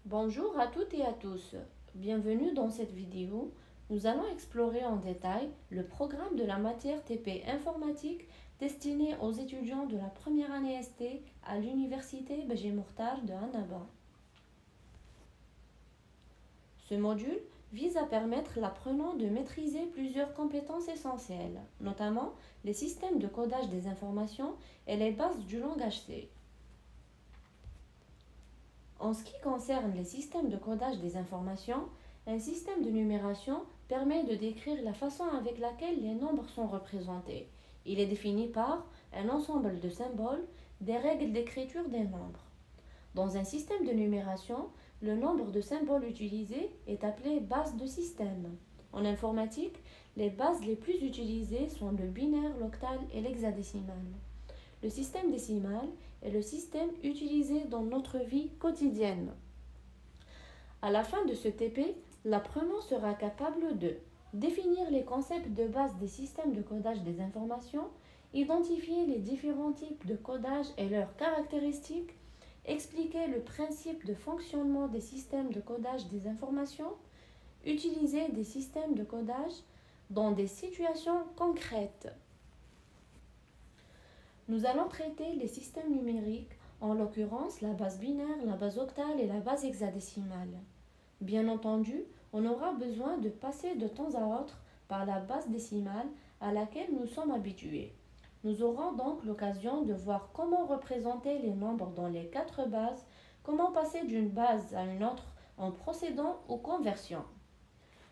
Bonjour à toutes et à tous. Bienvenue dans cette vidéo. Nous allons explorer en détail le programme de la matière TP informatique destiné aux étudiants de la première année ST à l'université Béji Mortar de Annaba. Ce module vise à permettre l'apprenant de maîtriser plusieurs compétences essentielles, notamment les systèmes de codage des informations et les bases du langage C. En ce qui concerne les systèmes de codage des informations, un système de numération permet de décrire la façon avec laquelle les nombres sont représentés. Il est défini par un ensemble de symboles, des règles d'écriture des nombres. Dans un système de numération, le nombre de symboles utilisés est appelé base de système. En informatique, les bases les plus utilisées sont le binaire, l'octal et l'hexadécimal. Le système décimal est le système utilisé dans notre vie quotidienne. À la fin de ce TP, l'apprenant sera capable de définir les concepts de base des systèmes de codage des informations, identifier les différents types de codage et leurs caractéristiques, expliquer le principe de fonctionnement des systèmes de codage des informations, utiliser des systèmes de codage dans des situations concrètes. Nous allons traiter les systèmes numériques, en l'occurrence la base binaire, la base octale et la base hexadécimale. Bien entendu, on aura besoin de passer de temps à autre par la base décimale à laquelle nous sommes habitués. Nous aurons donc l'occasion de voir comment représenter les nombres dans les quatre bases, comment passer d'une base à une autre en procédant aux conversions.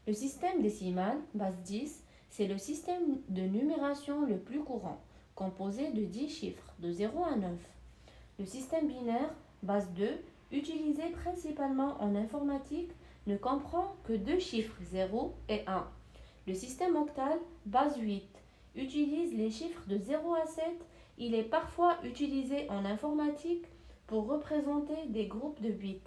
Le système décimal, base 10, c'est le système de numération le plus courant, composé de 10 chiffres, de 0 à 9. Le système binaire, base 2, utilisé principalement en informatique, ne comprend que deux chiffres, 0 et 1. Le système octal, base 8, utilise les chiffres de 0 à 7. Il est parfois utilisé en informatique pour représenter des groupes de bits.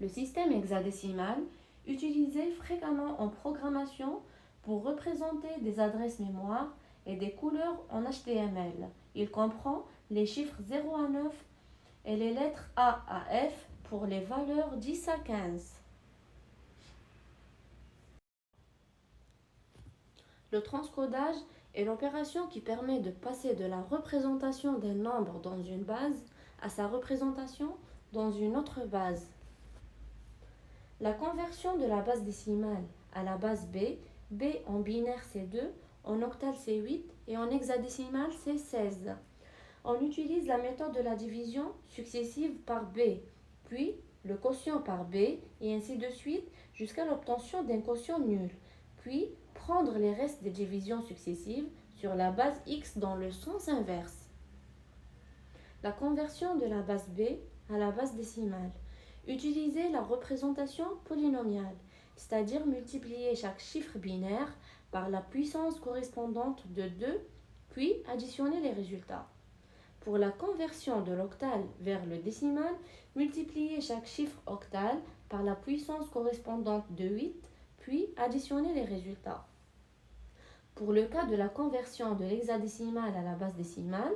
Le système hexadécimal, utilisé fréquemment en programmation pour représenter des adresses mémoire et des couleurs en HTML. Il comprend les chiffres 0 à 9 et les lettres A à F pour les valeurs 10 à 15. Le transcodage est l'opération qui permet de passer de la représentation d'un nombre dans une base à sa représentation dans une autre base. La conversion de la base décimale à la base B, B en binaire c'est 2, en octal c'est 8 et en hexadécimal c'est 16. On utilise la méthode de la division successive par B, puis le quotient par B et ainsi de suite jusqu'à l'obtention d'un quotient nul, puis prendre les restes des divisions successives sur la base X dans le sens inverse. La conversion de la base B à la base décimale. Utiliser la représentation polynomiale, c'est-à-dire multiplier chaque chiffre binaire par la puissance correspondante de 2, puis additionner les résultats. Pour la conversion de l'octal vers le décimal, multiplier chaque chiffre octal par la puissance correspondante de 8, puis additionner les résultats. Pour le cas de la conversion de l'hexadécimal à la base décimale,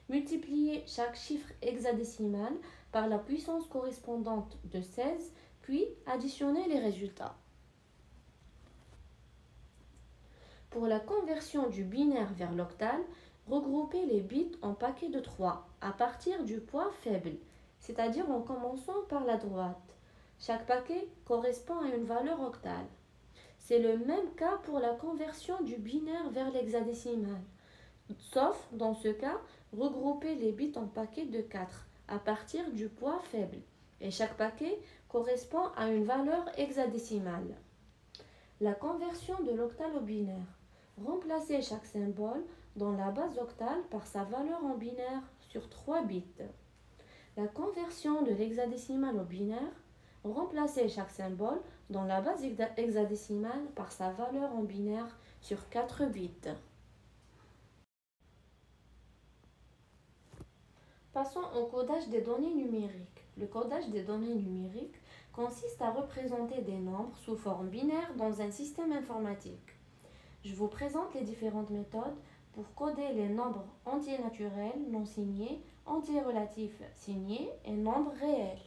multiplier chaque chiffre hexadécimal par la puissance correspondante de 16, puis additionner les résultats. Pour la conversion du binaire vers l'octal, regrouper les bits en paquets de 3 à partir du poids faible, c'est-à-dire en commençant par la droite. Chaque paquet correspond à une valeur octale. C'est le même cas pour la conversion du binaire vers l'hexadécimal, sauf dans ce cas, regrouper les bits en paquets de 4 à partir du poids faible, et chaque paquet correspond à une valeur hexadécimale. La conversion de l'octal au binaire. Remplacer chaque symbole dans la base octale par sa valeur en binaire sur 3 bits. La conversion de l'hexadécimal au binaire. Remplacer chaque symbole dans la base hexadécimale par sa valeur en binaire sur 4 bits. Passons au codage des données numériques. Le codage des données numériques consiste à représenter des nombres sous forme binaire dans un système informatique. Je vous présente les différentes méthodes pour coder les nombres entiers naturels non signés, entiers relatifs signés et nombres réels.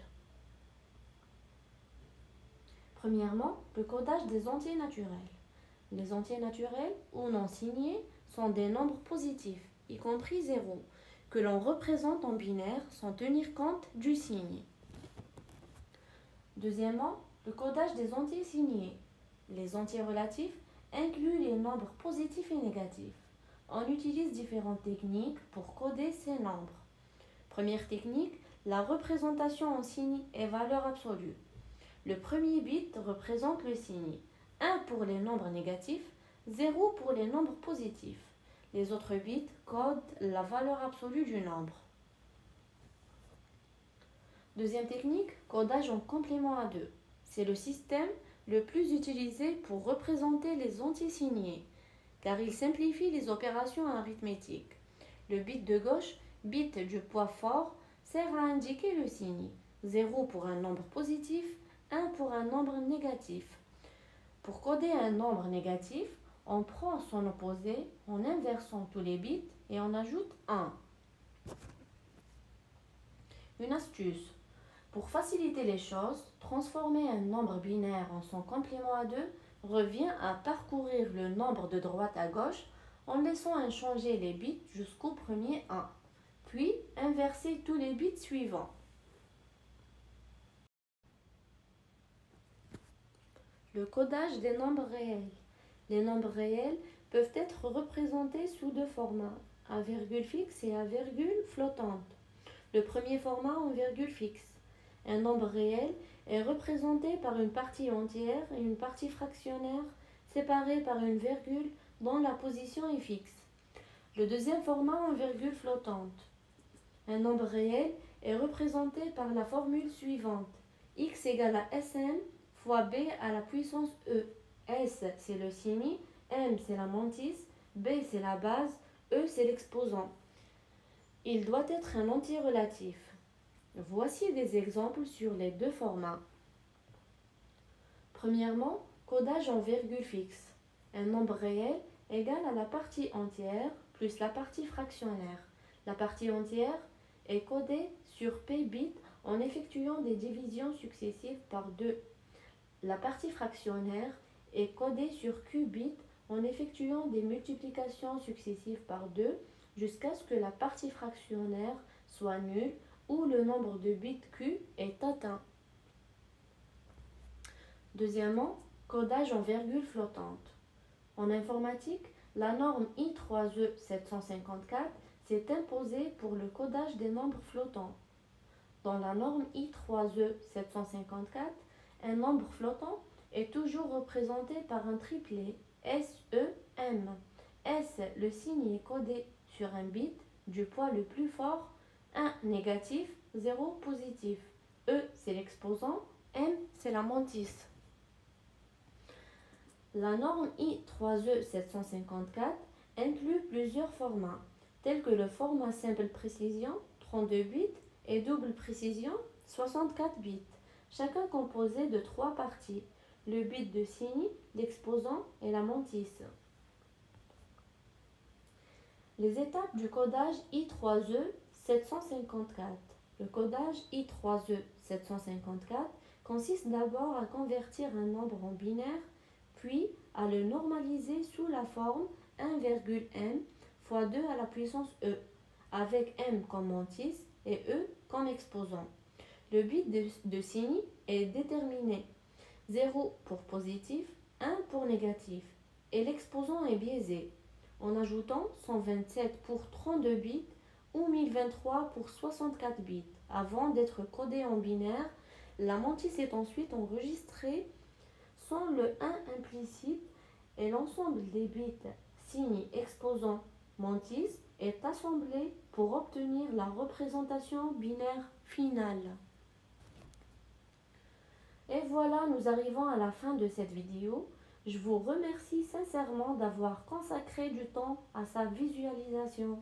Premièrement, le codage des entiers naturels. Les entiers naturels ou non signés sont des nombres positifs, y compris 0, que l'on représente en binaire sans tenir compte du signe. Deuxièmement, le codage des entiers signés. Les entiers relatifs incluent les nombres positifs et négatifs. On utilise différentes techniques pour coder ces nombres. Première technique, la représentation en signe et valeur absolue. Le premier bit représente le signe. 1 pour les nombres négatifs, 0 pour les nombres positifs. Les autres bits codent la valeur absolue du nombre. Deuxième technique, codage en complément à 2. C'est le système le plus utilisé pour représenter les entiers signés, car il simplifie les opérations arithmétiques. Le bit de gauche, bit du poids fort, sert à indiquer le signe. 0 pour un nombre positif, 1 pour un nombre négatif. Pour coder un nombre négatif, on prend son opposé en inversant tous les bits et on ajoute 1. Une astuce. Pour faciliter les choses, transformer un nombre binaire en son complément à 2 revient à parcourir le nombre de droite à gauche en laissant inchanger les bits jusqu'au premier 1, puis inverser tous les bits suivants. Le codage des nombres réels. Les nombres réels peuvent être représentés sous deux formats, à virgule fixe et à virgule flottante. Le premier format en virgule fixe. Un nombre réel est représenté par une partie entière et une partie fractionnaire séparée par une virgule dont la position est fixe. Le deuxième format en virgule flottante. Un nombre réel est représenté par la formule suivante. X égale à Sm fois b à la puissance e. S c'est le signe, m c'est la mantis, b c'est la base, e c'est l'exposant. Il doit être un entier relatif. Voici des exemples sur les deux formats. Premièrement, codage en virgule fixe. Un nombre réel égale à la partie entière plus la partie fractionnaire. La partie entière est codée sur p bits en effectuant des divisions successives par 2. La partie fractionnaire est codée sur q bits en effectuant des multiplications successives par 2 jusqu'à ce que la partie fractionnaire soit nulle ou le nombre de bits q est atteint. Deuxièmement, codage en virgule flottante. En informatique, la norme I3E 754 s'est imposée pour le codage des nombres flottants. Dans la norme I3E 754, un nombre flottant est toujours représenté par un triplet SEM. S, le signe est codé sur un bit du poids le plus fort, 1 négatif, 0 positif. E, c'est l'exposant, M, c'est la mantis. La norme I3E 754 inclut plusieurs formats, tels que le format simple précision, 32 bits, et double précision, 64 bits, chacun composé de 3 parties, le bit de signe, l'exposant et la mantis. Les étapes du codage I3E 754. Le codage I3E 754 consiste d'abord à convertir un nombre en binaire, puis à le normaliser sous la forme 1,m fois 2 à la puissance e, avec m comme mantis et e comme exposant. Le bit de signe est déterminé 0 pour positif, 1 pour négatif, et l'exposant est biaisé, en ajoutant 127 pour 32 bits ou 1023 pour 64 bits. Avant d'être codé en binaire, la mantis est ensuite enregistrée sans le 1 implicite et l'ensemble des bits signe exposant mantis est assemblé pour obtenir la représentation binaire finale. Et voilà, nous arrivons à la fin de cette vidéo. Je vous remercie sincèrement d'avoir consacré du temps à sa visualisation.